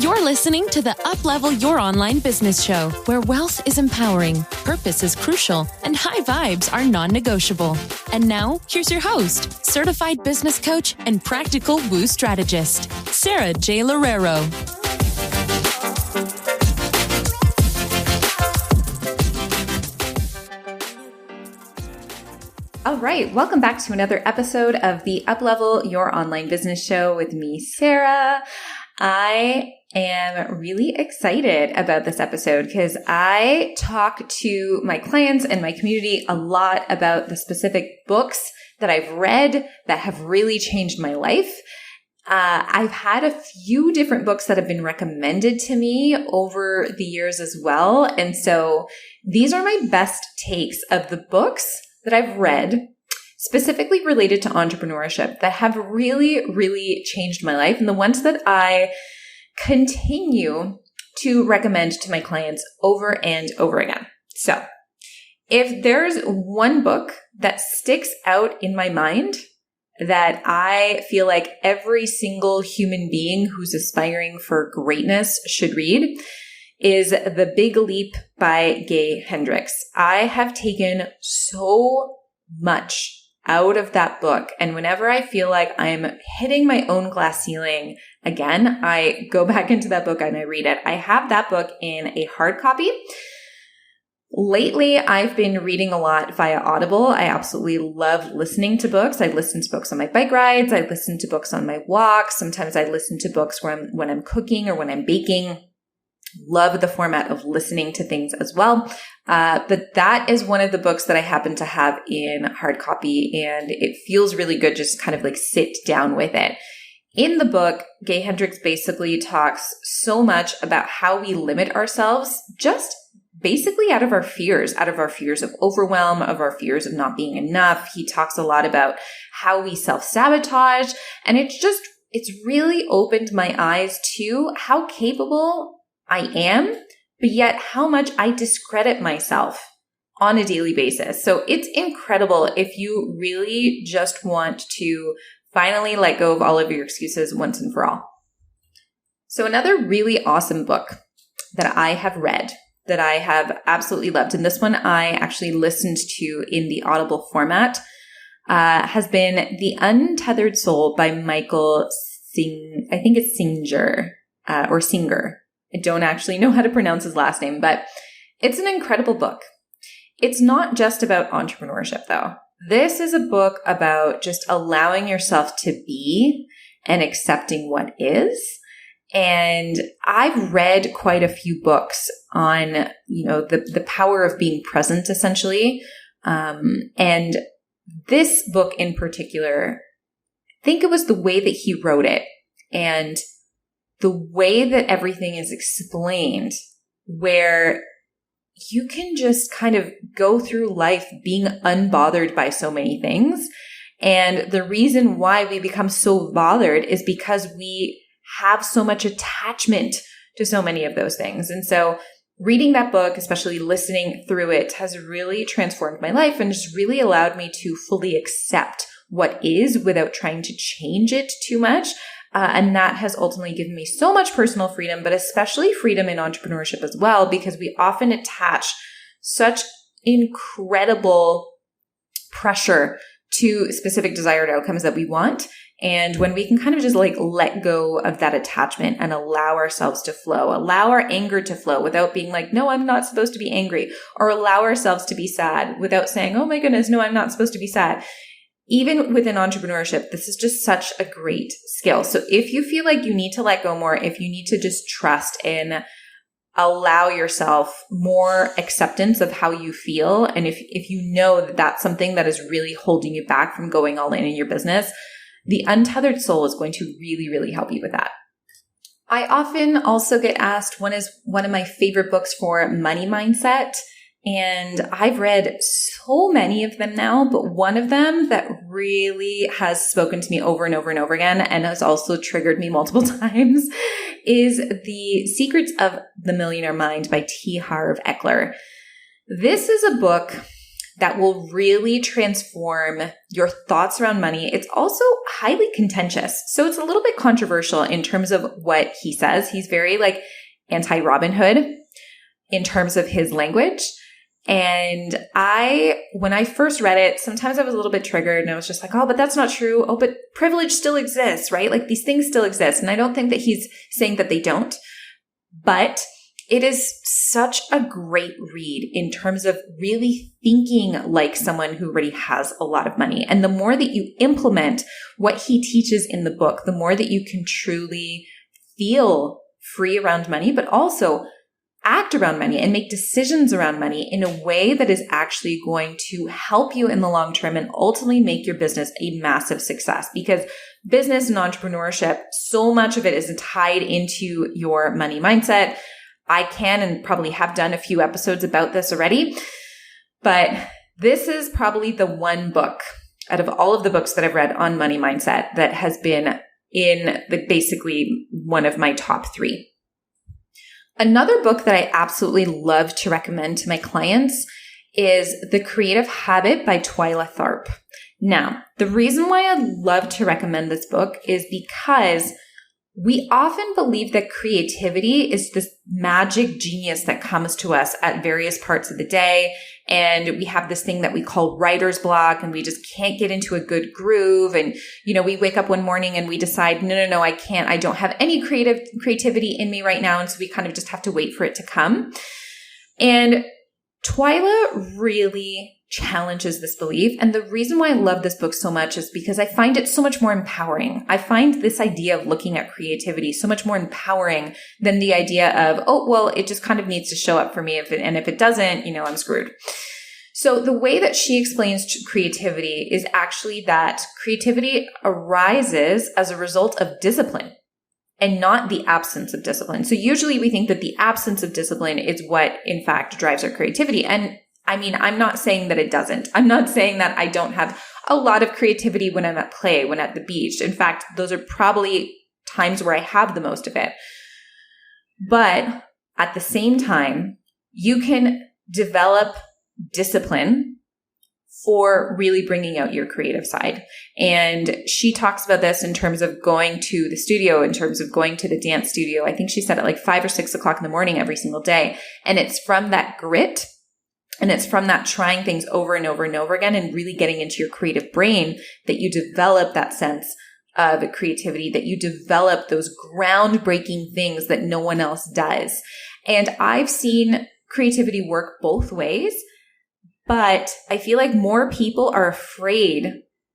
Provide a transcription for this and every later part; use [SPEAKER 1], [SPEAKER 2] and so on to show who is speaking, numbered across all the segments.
[SPEAKER 1] You're listening to the Uplevel Your Online Business Show, where wealth is empowering, purpose is crucial, and high vibes are non-negotiable. And now, here's your host, certified business coach and practical woo strategist, Sara J Loureiro.
[SPEAKER 2] All right, welcome back to another episode of the Uplevel Your Online Business Show with me, Sara. I am really excited about this episode because I talk to my clients and my community a lot about the specific books that I've read that have really changed my life. I've had a few different books that have been recommended to me over the years as well. And so these are my best takes of the books that I've read specifically related to entrepreneurship that have really, really changed my life, and the ones that I continue to recommend to my clients over and over again. So if there's one book that sticks out in my mind that I feel like every single human being who's aspiring for greatness should read, is The Big Leap by Gay Hendricks. I have taken so much out of that book. And whenever I feel like I'm hitting my own glass ceiling again, I go back into that book and I read it. I have that book in a hard copy. Lately, I've been reading a lot via Audible. I absolutely love listening to books. I listen to books on my bike rides. I listen to books on my walks. Sometimes I listen to books when I'm cooking or when I'm baking. Love the format of listening to things as well. But that is one of the books that I happen to have in hard copy, and it feels really good just kind of like sit down with it. In the book, Gay Hendricks basically talks so much about how we limit ourselves just basically out of our fears of overwhelm, of our fears of not being enough. He talks a lot about how we self-sabotage, and it's really opened my eyes to how capable I am, but yet how much I discredit myself on a daily basis. So it's incredible if you really just want to finally let go of all of your excuses once and for all. So another really awesome book that I have read that I have absolutely loved, and this one I actually listened to in the Audible format, has been The Untethered Soul by Michael I think it's Singer. I don't actually know how to pronounce his last name, but it's an incredible book. It's not just about entrepreneurship, though. This is a book about just allowing yourself to be and accepting what is. And I've read quite a few books on, the power of being present, essentially. And this book in particular, I think it was the way that he wrote it and the way that everything is explained, where you can just kind of go through life being unbothered by so many things. And the reason why we become so bothered is because we have so much attachment to so many of those things. And so reading that book, especially listening through it, has really transformed my life and just really allowed me to fully accept what is without trying to change it too much. And that has ultimately given me so much personal freedom, but especially freedom in entrepreneurship as well, because we often attach such incredible pressure to specific desired outcomes that we want. And when we can kind of just let go of that attachment and allow ourselves to flow, allow our anger to flow without being like, no, I'm not supposed to be angry, or allow ourselves to be sad without saying, oh my goodness, no, I'm not supposed to be sad. Even within entrepreneurship, this is just such a great skill. So if you feel like you need to let go more, if you need to just trust and allow yourself more acceptance of how you feel, and if you know that that's something that is really holding you back from going all in your business, The Untethered Soul is going to really, really help you with that. I often also get asked, one is one of my favorite books for money mindset. And I've read so many of them now, but one of them that really has spoken to me over and over and over again and has also triggered me multiple times is The Secrets of the Millionaire Mind by T. Harv Eker. This is a book that will really transform your thoughts around money. It's also highly contentious. So it's a little bit controversial in terms of what he says. He's very like anti-Robin Hood in terms of his language. And when I first read it, sometimes I was a little bit triggered and I was just like, oh, but that's not true. Oh, but privilege still exists, right? Like these things still exist. And I don't think that he's saying that they don't, but it is such a great read in terms of really thinking like someone who already has a lot of money. And the more that you implement what he teaches in the book, the more that you can truly feel free around money, but also act around money and make decisions around money in a way that is actually going to help you in the long term and ultimately make your business a massive success. Because business and entrepreneurship, so much of it is tied into your money mindset. I can and probably have done a few episodes about this already, but this is probably the one book out of all of the books that I've read on money mindset that has been in basically one of my top 3. Another book that I absolutely love to recommend to my clients is The Creative Habit by Twyla Tharp. Now, the reason why I love to recommend this book is because we often believe that creativity is this magic genius that comes to us at various parts of the day. And we have this thing that we call writer's block, and we just can't get into a good groove. And, we wake up one morning and we decide, no, I can't. I don't have any creativity in me right now. And so we kind of just have to wait for it to come. And Twyla really challenges this belief. And the reason why I love this book so much is because I find it so much more empowering. I find this idea of looking at creativity so much more empowering than the idea of, oh, well, it just kind of needs to show up for me. If it doesn't, I'm screwed. So the way that she explains creativity is actually that creativity arises as a result of discipline and not the absence of discipline. So usually we think that the absence of discipline is what, in fact, drives our creativity. And I'm not saying that it doesn't. I'm not saying that I don't have a lot of creativity when I'm at play, when at the beach. In fact, those are probably times where I have the most of it. But at the same time, you can develop discipline for really bringing out your creative side. And she talks about this in terms of going to the studio, in terms of going to the dance studio. I think she said at like 5 or 6 o'clock in the morning every single day. And it's from that grit. And it's from that trying things over and over and over again and really getting into your creative brain that you develop that sense of creativity, that you develop those groundbreaking things that no one else does. And I've seen creativity work both ways, but I feel like more people are afraid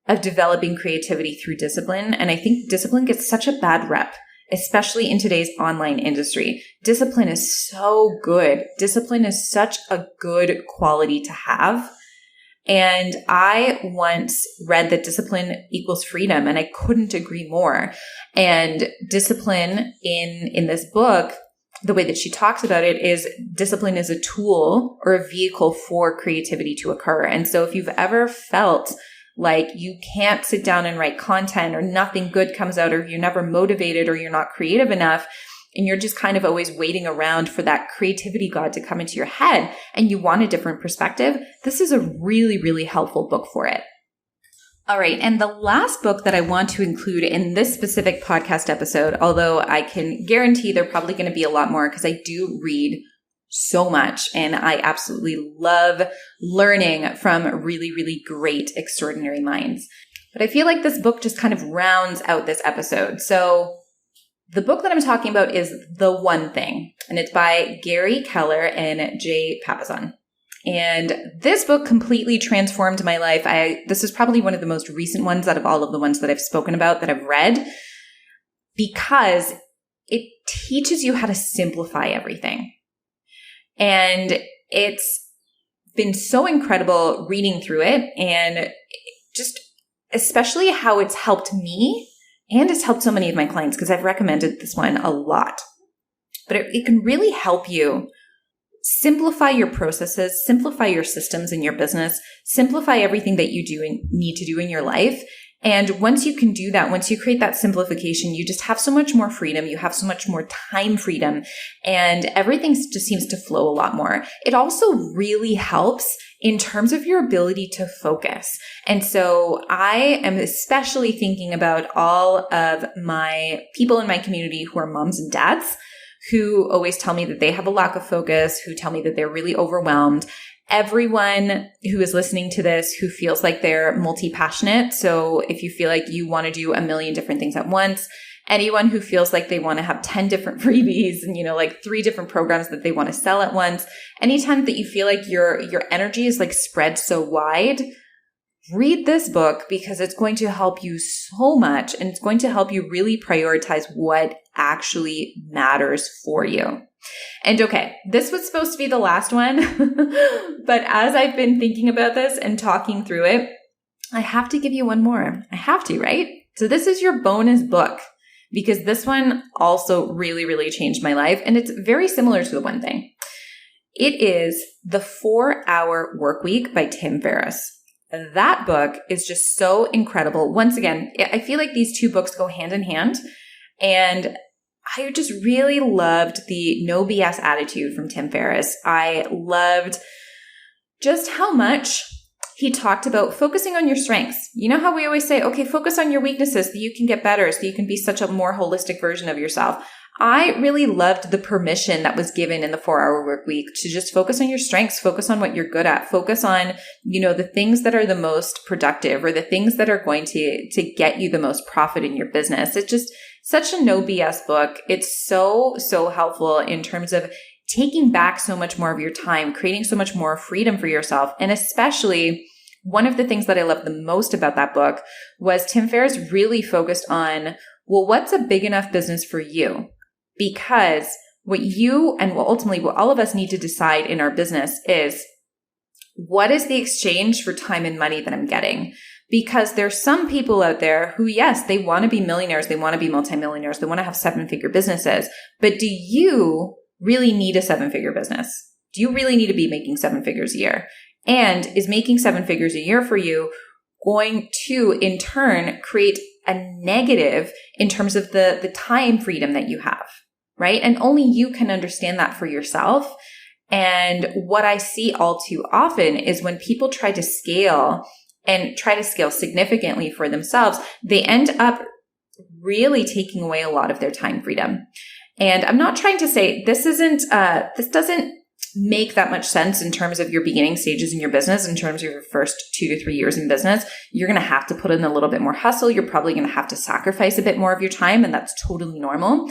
[SPEAKER 2] of developing creativity through discipline. And I think discipline gets such a bad rep, especially in today's online industry. Discipline is so good. Discipline is such a good quality to have. And I once read that discipline equals freedom, and I couldn't agree more. And discipline in this book, the way that she talks about it is discipline is a tool or a vehicle for creativity to occur. And so if you've ever felt like you can't sit down and write content, or nothing good comes out, or you're never motivated, or you're not creative enough, and you're just kind of always waiting around for that creativity god to come into your head, and you want a different perspective, this is a really, really helpful book for it. All right. And the last book that I want to include in this specific podcast episode, although I can guarantee there are probably going to be a lot more because I do read so much and I absolutely love learning from really, really great, extraordinary minds. But I feel like this book just kind of rounds out this episode. So the book that I'm talking about is The One Thing, and it's by Gary Keller and Jay Papasan. And this book completely transformed my life. This is probably one of the most recent ones out of all of the ones that I've spoken about that I've read, because it teaches you how to simplify everything. And it's been so incredible reading through it, and just especially how it's helped me and it's helped so many of my clients, because I've recommended this one a lot. But it can really help you simplify your processes, simplify your systems in your business, simplify everything that you do and need to do in your life. And once you can do that, once you create that simplification, you just have so much more freedom. You have so much more time freedom, and everything just seems to flow a lot more. It also really helps in terms of your ability to focus. And so I am especially thinking about all of my people in my community who are moms and dads who always tell me that they have a lack of focus, who tell me that they're really overwhelmed. Everyone who is listening to this who feels like they're multi-passionate. So if you feel like you want to do a million different things at once, anyone who feels like they want to have 10 different freebies and, like 3 different programs that they want to sell at once, anytime that you feel like your energy is like spread so wide, read this book because it's going to help you so much and it's going to help you really prioritize what actually matters for you. And okay, this was supposed to be the last one, but as I've been thinking about this and talking through it, I have to give you one more. I have to, right? So this is your bonus book, because this one also really, really changed my life. And it's very similar to the one thing. It is The 4-Hour Workweek by Tim Ferriss. That book is just so incredible. Once again, I feel like these 2 books go hand in hand. And I just really loved the no BS attitude from Tim Ferriss. I loved just how much he talked about focusing on your strengths. You know how we always say, okay, focus on your weaknesses so that you can get better, so you can be such a more holistic version of yourself. I really loved the permission that was given in the 4-Hour Workweek to just focus on your strengths, focus on what you're good at, focus on, the things that are the most productive or the things that are going to get you the most profit in your business. It's just such a no BS book. It's so, so helpful in terms of taking back so much more of your time, creating so much more freedom for yourself. And especially one of the things that I loved the most about that book was Tim Ferriss really focused on, well, what's a big enough business for you? Because what you and ultimately what all of us need to decide in our business is, what is the exchange for time and money that I'm getting? Because there's some people out there who, yes, they want to be millionaires, they want to be multimillionaires, they want to have 7-figure businesses. But do you really need a 7-figure business? Do you really need to be making 7 figures a year? And is making 7 figures a year for you going to, in turn, create a negative in terms of the time freedom that you have, right? And only you can understand that for yourself. And what I see all too often is when people try to scale and try to scale significantly for themselves, they end up really taking away a lot of their time freedom. And I'm not trying to say this doesn't make that much sense in terms of your beginning stages in your business, in terms of your first 2 to 3 years in business. You're going to have to put in a little bit more hustle. You're probably going to have to sacrifice a bit more of your time, and that's totally normal.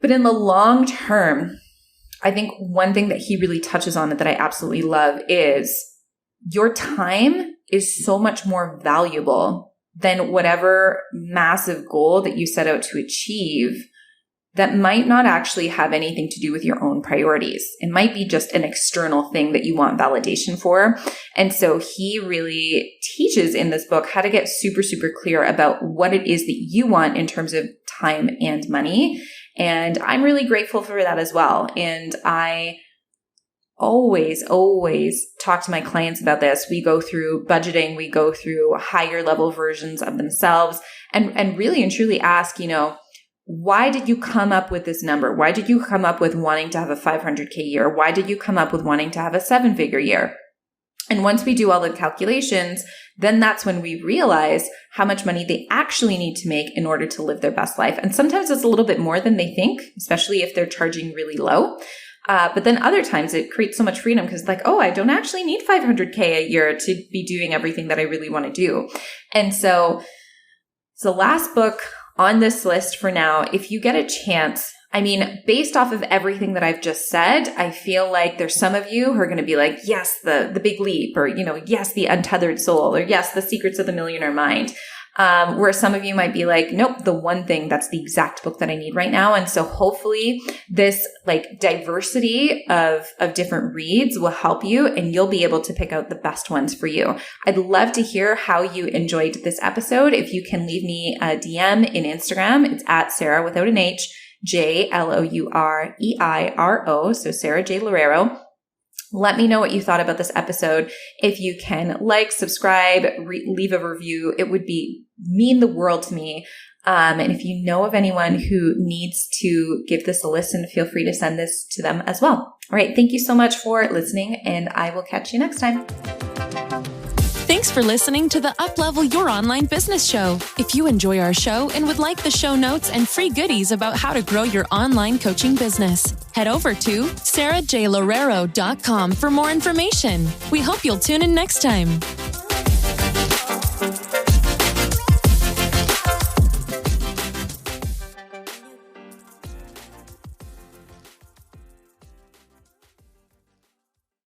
[SPEAKER 2] But in the long term, I think one thing that he really touches on that I absolutely love is your time is so much more valuable than whatever massive goal that you set out to achieve that might not actually have anything to do with your own priorities. It might be just an external thing that you want validation for. And so he really teaches in this book how to get super, super clear about what it is that you want in terms of time and money. And I'm really grateful for that as well. And I always talk to my clients about this. We go through budgeting, we go through higher level versions of themselves and really and truly ask, why did you come up with this number? Why did you come up with wanting to have a 500K year? Why did you come up with wanting to have a 7-figure year? And once we do all the calculations, then that's when we realize how much money they actually need to make in order to live their best life. And sometimes it's a little bit more than they think, especially if they're charging really low. But then other times it creates so much freedom because I don't actually need 500K a year to be doing everything that I really want to do. And so it's the last book on this list for now. If you get a chance, based off of everything that I've just said, I feel like there's some of you who are going to be like, yes, the Big Leap, or, yes, the Untethered Soul, or yes, the Secrets of the Millionaire Mind. Where some of you might be like, nope, the one thing, that's the exact book that I need right now. And so hopefully this diversity of different reads will help you and you'll be able to pick out the best ones for you. I'd love to hear how you enjoyed this episode. If you can leave me a DM in Instagram, it's at Sara without an H, JLoureiro. So Sara J Loureiro. Let me know what you thought about this episode. If you can subscribe, leave a review, it would mean the world to me. And if you know of anyone who needs to give this a listen, feel free to send this to them as well. All right. Thank you so much for listening, and I will catch you next time.
[SPEAKER 1] Thanks for listening to the Uplevel Your Online Business Show. If you enjoy our show and would like the show notes and free goodies about how to grow your online coaching business, head over to sarajloureiro.com for more information. We hope you'll tune in next time.